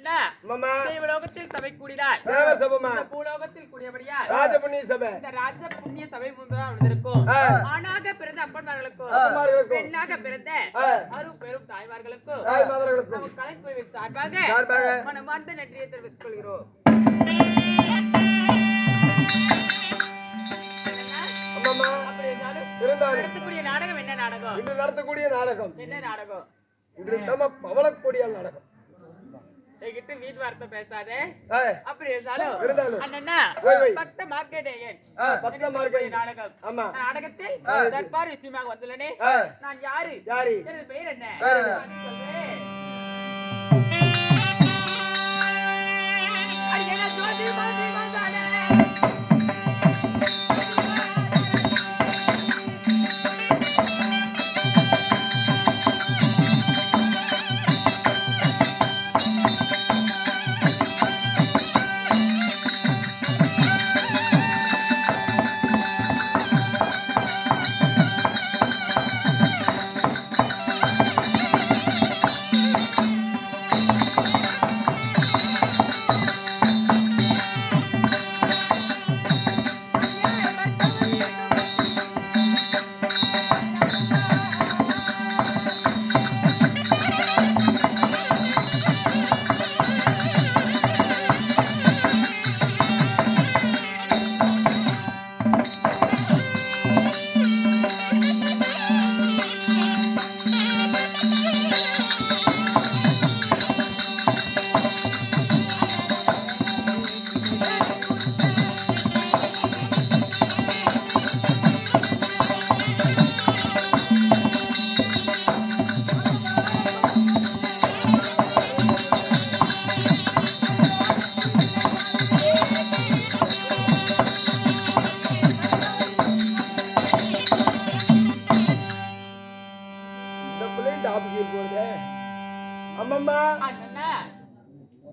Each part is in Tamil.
அண்ணா தேவலோகத்தில் சபை கூடினார் பூலோகத்தில் கூடியபடியால் ராஜ புண்ணிய சபை முன்பதாகும் ஆணாக பிறந்த அப்பன்மார்களுக்கும் பெண்ணாக பிறந்த அரும் பெரும் தாய்மார்களுக்கும் கலைக்குழுவின் சார்பாக மனமார்ந்த நன்றியை தெரிவித்துக் கொள்கிறோம். நடத்தக்கூடிய நாடகம் என்ன நாடகம்? இன்று நடத்தக்கூடிய நாடகம் என்ன நாடகம்? இன்று நம்ம பவளக்கொடியால் நாடகம். வீட்டு வார்த்தை பேசாதே. அப்படி இருந்தாலும் அண்ணா பக்த மார்க்கெட்டேயன் நாடகம். ஆமா, நாடகத்தில் தர்பார் விஷயமாக வந்துள்ளனே. நான் யாரு? எனது பெயர் என்ன?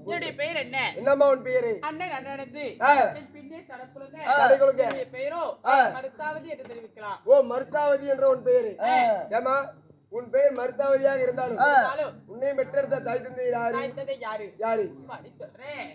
என்னுடைய பெயர் என்ன? என்னம்மா உன் பெயர்? அண்ணன் அண்ணனது பின்னே சடக்குழுங்க பெயரோ மருத்தாவதி என்று தெரிவிக்கலாம். ஓ, மருத்தாவதி என்ற உன் பெயர். ஏமா உன் பெயர் மருத்தாவதியாக இருந்தாலும் உன்னை பெற்றெடுத்த தாய் தந்தை யாரு? யாரு? சொல்றேன்.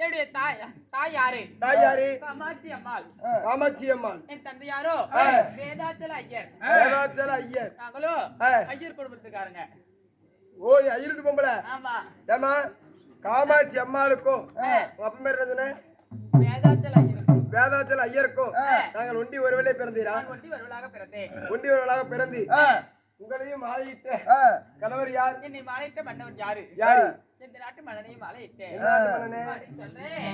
என்னுடைய தாய் யாரு? காமாட்சி அம்மாள். காமாட்சி அம்மாள். என் தந்தையாரோ வேதாச்சல ஐயர். வேதாச்சல ஐயர். நாங்களோ ஐயர் குடும்பத்துக்காரங்க. ஓ, ஐயருக்கு பொம்பளை. ஆமா. ஏமா காமாட்சி அம்மாளுக்கும் அப்ப பேர் என்ன சொன்ன? வேதாச்சல ஐயருக்கும். வேதாச்சல ஐயருக்கும் நாங்கள் ஒண்டி ஒருவளே பிறந்தீரா? ஒண்டி ஒருவளாக பிறந்தேன். ஒண்டி ஒருவளாக பிறந்தி உங்களையும் மாலையிட்ட கணவர் யார்? என்னை மாலையிட்ட மன்னவர் யாரு? யாரு? இந்த நாட்டு மன்னனையும் மாலையிட்டேன். நாட்டு மன்னனே சொல்றேன்.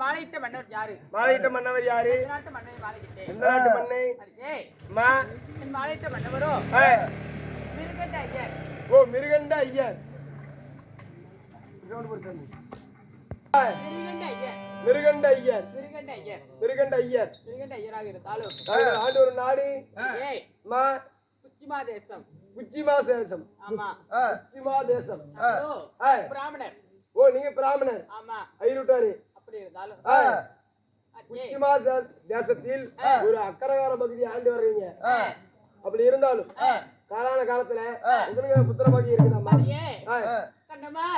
மாலையிட்ட மன்னவர் யாரு? மாலையிட்ட மன்னவர் யாரு? இந்த நாட்டு மன்னை மாலையிட்டேன். இந்த நாட்டு மன்னை அம்மா என் மாலையிட்ட மன்னவரோ மிருகண்ட ஐயர். ஓ, மிருகண்ட ஐயர். மிருகண்ட ஐயர். மிருகண்ட ஐயர். மிருகண்ட ஐயர். மிருகண்ட ஐயராக இருந்தாலும் ஆண்டு ஒரு நாடு அம்மா குச்சிமா தேசம். குச்சிமா தேசம். ஆமா, குச்சிமா தேசம். பிராமணர். ஓ, நீங்க பிராமணர். ஆமா, ஐயருட்டாரு. அப்படி இருந்தாலும் குச்சிமா தேசத்தில் ஒரு அக்கரகார பகுதி ஆண்டு வர்றீங்க. அப்படி இருந்தாலும் காலான காலத்துல உங்களுக்கு புத்திரபாகி இருக்குதாம்மா? கண்ணம்மா,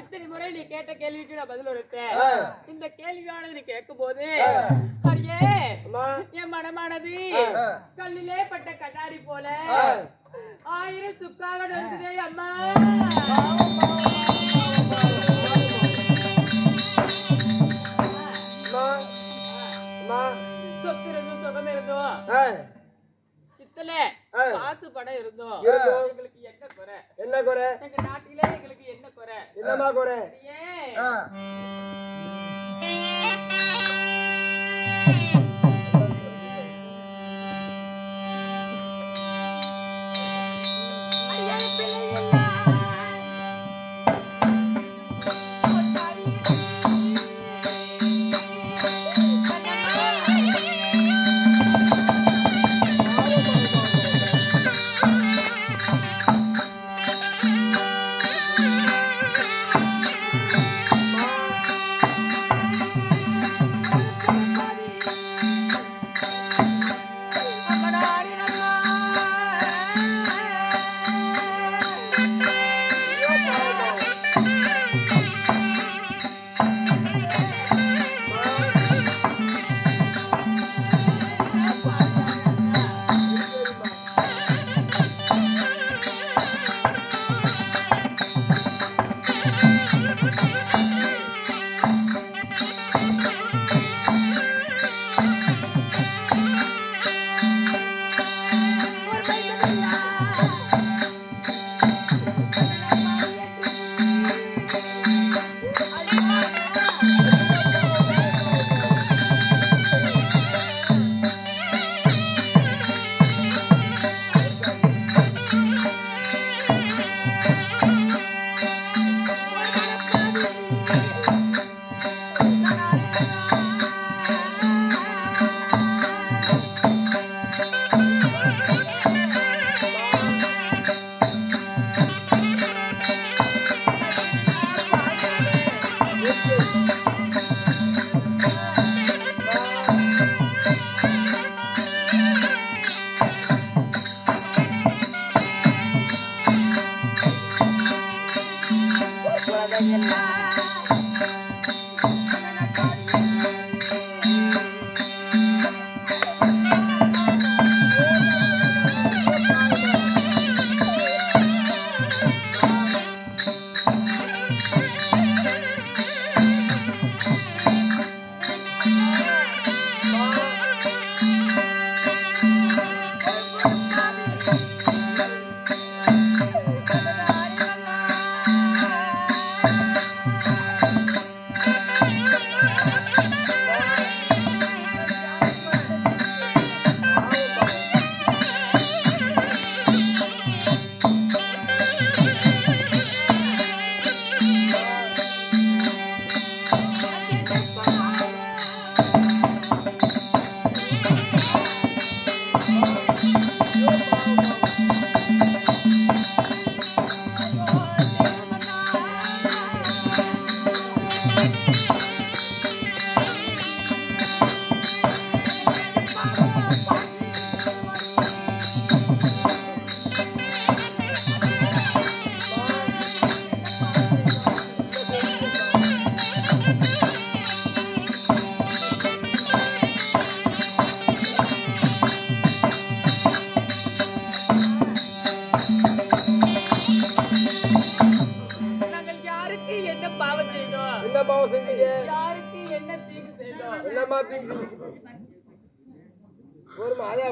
இத்தனை முறை நீ கேட்ட கேள்விக்கு நான் பதில் கொடுத்தேன். இந்த கேள்வியானது நீ கேட்கும் போது அரியே என் மனமானது கல்லிலே பட்ட கண்ணாடி போல 1000 சுக்காக நடக்குதே அம்மா. சொத்து இருந்தும் சுகம் இருந்தோம், சித்தல காசு படம் இருந்தோம், எங்களுக்கு என்ன குறை? என்ன குறை? எங்க நாட்டிலே எங்களுக்கு என்ன குறை? என்னமா குறை?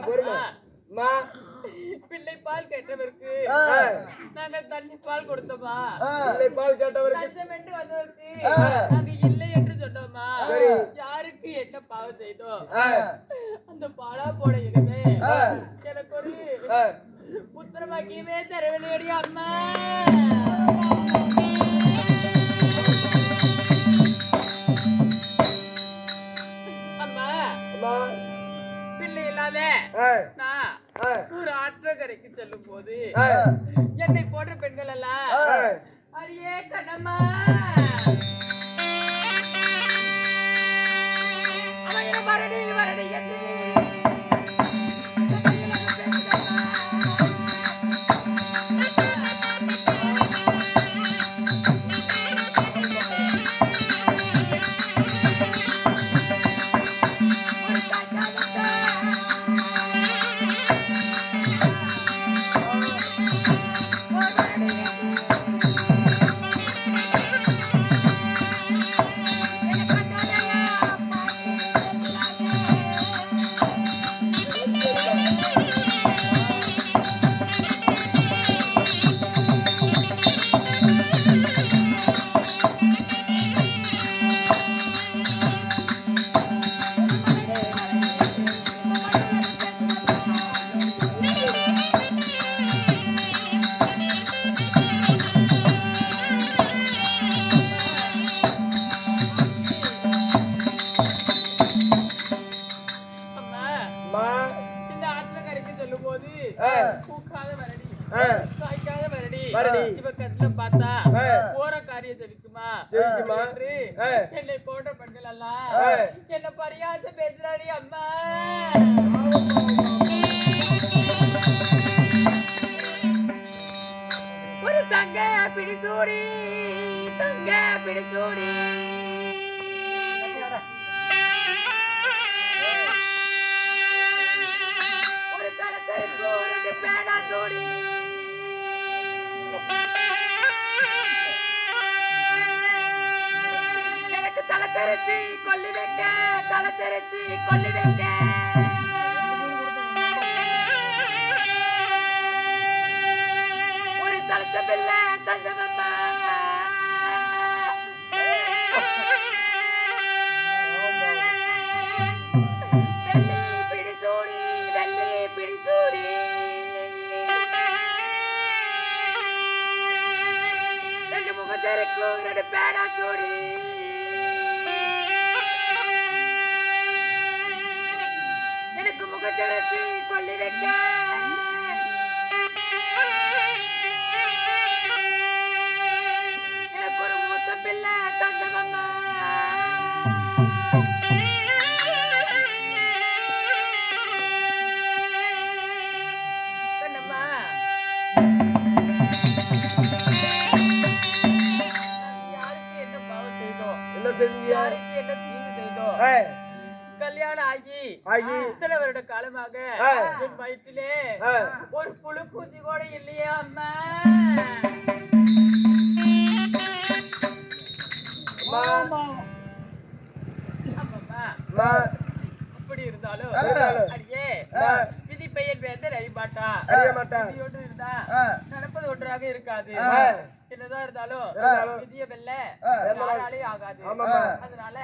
பொறுமா அம்மா பிள்ளை பால் கேட்டவருக்கு நாங்கள் தண்ணி பால் கொடுத்தோமா? பிள்ளை பால் கேட்டவருக்கு லஞ்சம் என்று வந்தவருக்கு நாங்க இல்லை என்று சொன்னோமா? யாருக்கு என்ன பாவம் செய்தோம்? அந்த பாலா போட இனிமே எனக்கு ஒரு புத்திரமாக்கியமே தரவில்லையடி அம்மா. அம்மா பிள்ளை இல்லாத நான் ஒரு ஆற்றங்கரைக்கு செல்லும் போது என்னை போன்ற பெண்கள் எல்லாம் அரியே கண்ணம்மா வரடி வரடி என்று என்னை போன்ற பெண்கள் எல்லாம் என்ன பரியாசம் பேசுறாடி அம்மா. ஒரு தங்க பிடிச்சூடி தங்க பிடிச்சூடி ஒரு தளத்திற்கு ஒரு பேனா சூடி தலை தெரிச்சு கொல்லி வைக்க தலை தெரிச்சு கொல்லி வைக்க ஒரு தலைச்ச பிள்ளை தந்தவம்மா. வெள்ளி பிடிச்சூடி வெள்ளி பிடிச்சூடி ரெண்டு முகத்திற்கு ரெண்டு பேடா சூடி எனக்கு முகத்திரத்தி கொல்லி வைக்க எனக்கு ஒரு மூத்த பிள்ளை தந்தவம்மா. கண்ணம்மா யாருக்கு என்ன பாவம் செய்தோம்? யாருக்கு என்ன தீங்கு செய்தோம்? கல்யாணம் ஆகி இத்தனை வருட காலமாக என் வயிற்றிலே ஒரு புழு பூச்சி கூட இல்லையா அம்மா. அப்படி இருந்தாலும் அடியே விதி பெயர் வேந்தர் அறிய மாட்டான். விதியோடு இருந்தா நடப்பது ஒன்றாக இருக்காது. என்னதான் இருந்தாலும் விதிய வெல்ல ஆகாது. அதனால